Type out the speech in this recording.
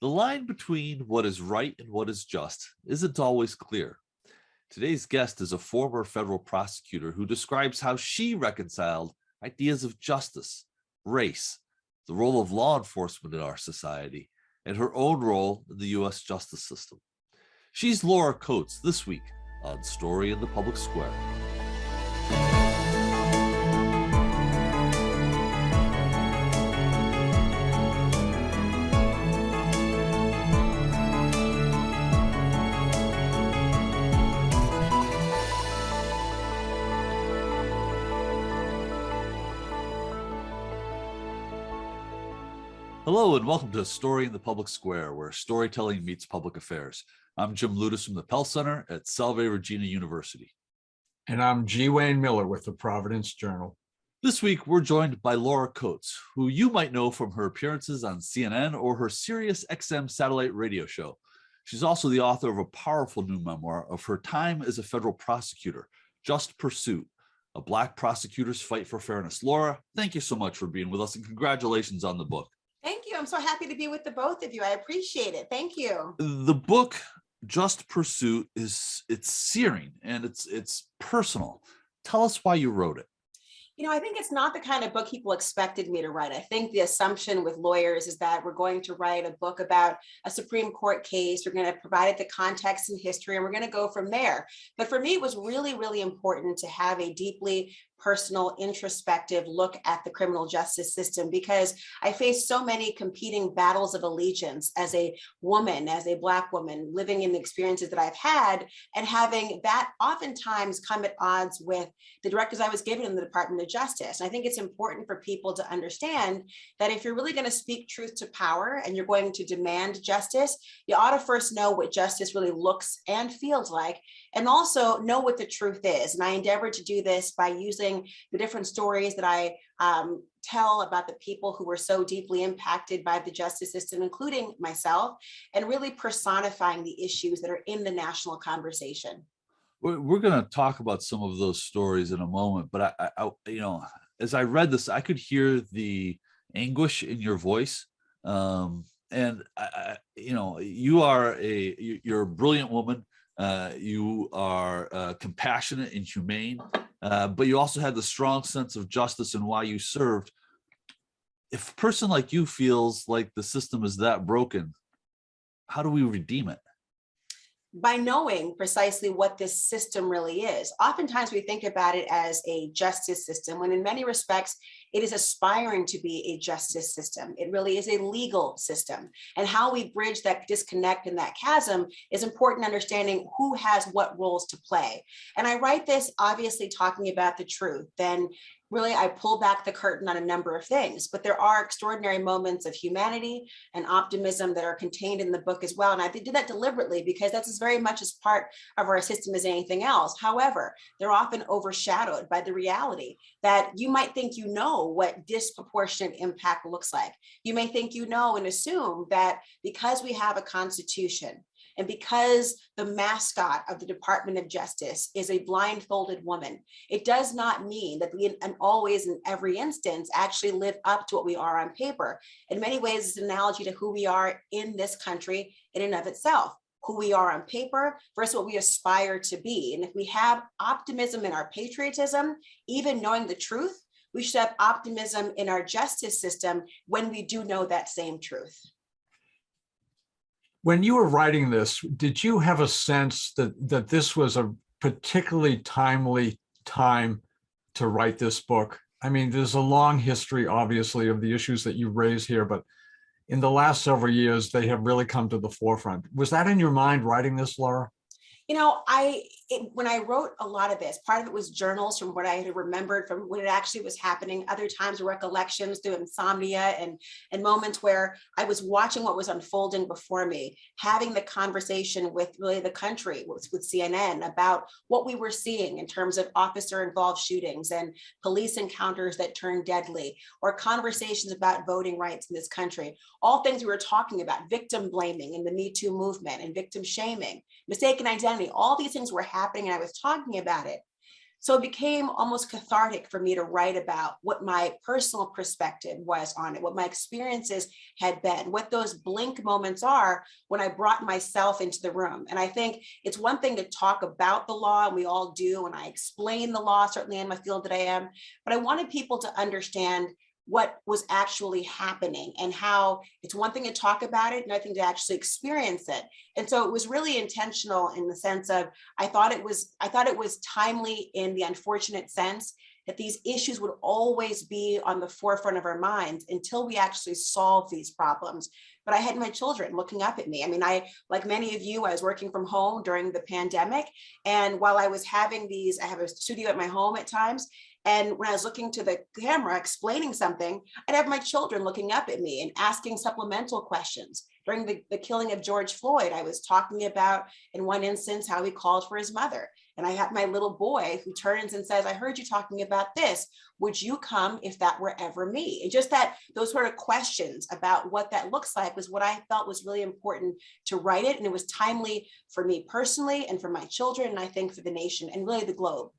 The line between what is right and what is just isn't always clear. Today's guest is a former federal prosecutor who describes how she reconciled ideas of justice, race, the role of law enforcement in our society, and her own role in the U.S. justice system. She's Laura Coates this week on Story in the Public Square. Hello and welcome to Story in the Public Square, where storytelling meets public affairs. I'm Jim Ludus from the Pell Center at Salve Regina University. And I'm G. Wayne Miller with the Providence Journal. This week, we're joined by Laura Coates, who you might know from her appearances on CNN or her Sirius XM satellite radio show. She's also the author of a powerful new memoir of her time as a federal prosecutor, Just Pursuit, a Black prosecutor's fight for fairness. Laura, thank you so much for being with us and congratulations on the book. Thank you. I'm so happy to be with the both of you. I appreciate it. Thank you. The book, Just Pursuit, it's searing and it's personal. Tell us why you wrote it. You know, I think it's not the kind of book people expected me to write. I think the assumption with lawyers is that we're going to write a book about a Supreme Court case. We're going to provide it the context and history, and we're going to go from there. But for me, it was really, really important to have a deeply personal, introspective look at the criminal justice system, because I faced so many competing battles of allegiance as a woman, as a Black woman, living in the experiences that I've had, and having that oftentimes come at odds with the directives I was given in the Department of Justice. And I think it's important for people to understand that if you're really going to speak truth to power and you're going to demand justice, you ought to first know what justice really looks and feels like, and also know what the truth is. And I endeavored to do this by using the different stories that I tell about the people who were so deeply impacted by the justice system, including myself, and really personifying the issues that are in the national conversation. We're going to talk about some of those stories in a moment, but I as I read this, I could hear the anguish in your voice. And you're a brilliant woman. You are compassionate and humane, but you also had the strong sense of justice and why you served. If a person like you feels like the system is that broken, how do we redeem it? By knowing precisely what this system really is. Oftentimes we think about it as a justice system, when in many respects, it is aspiring to be a justice system. It really is a legal system. And how we bridge that disconnect and that chasm is important, understanding who has what roles to play. And I write this obviously talking about the truth. Then really, I pull back the curtain on a number of things, but there are extraordinary moments of humanity and optimism that are contained in the book as well. And I did that deliberately because that's as very much as part of our system as anything else. However, they're often overshadowed by the reality that you might think you know what disproportionate impact looks like. You may think you know and assume that because we have a constitution, and because the mascot of the Department of Justice is a blindfolded woman, it does not mean that we, and always in every instance, actually live up to what we are on paper. In many ways, it's an analogy to who we are in this country in and of itself, who we are on paper versus what we aspire to be. And if we have optimism in our patriotism, even knowing the truth, we should have optimism in our justice system when we do know that same truth. When you were writing this, did you have a sense that this was a particularly timely time to write this book? I mean, there's a long history, obviously, of the issues that you raise here, but in the last several years, they have really come to the forefront. Was that in your mind writing this, Laura? You know, when I wrote a lot of this, part of it was journals from what I had remembered from when it actually was happening. Other times were recollections through insomnia and moments where I was watching what was unfolding before me, having the conversation with really the country, with CNN, about what we were seeing in terms of officer-involved shootings and police encounters that turned deadly, or conversations about voting rights in this country. All things we were talking about, victim blaming in the Me Too movement and victim shaming, mistaken identity, all these things were happening and I was talking about it. So it became almost cathartic for me to write about what my personal perspective was on it, what my experiences had been, what those blink moments are when I brought myself into the room. And I think it's one thing to talk about the law, and we all do, and I explain the law, certainly in my field that I am, but I wanted people to understand what was actually happening and how it's one thing to talk about it and I think to actually experience it. And so it was really intentional in the sense of, I thought it was timely in the unfortunate sense that these issues would always be on the forefront of our minds until we actually solve these problems. But I had my children looking up at me. I mean, like many of you, I was working from home during the pandemic. And while I was having these, I have a studio at my home at times. And when I was looking to the camera explaining something, I'd have my children looking up at me and asking supplemental questions. During the killing of George Floyd, I was talking about, in one instance, how he called for his mother. And I have my little boy who turns and says, I heard you talking about this. Would you come if that were ever me? And just that, those sort of questions about what that looks like was what I felt was really important to write it. And it was timely for me personally and for my children, and I think for the nation and really the globe.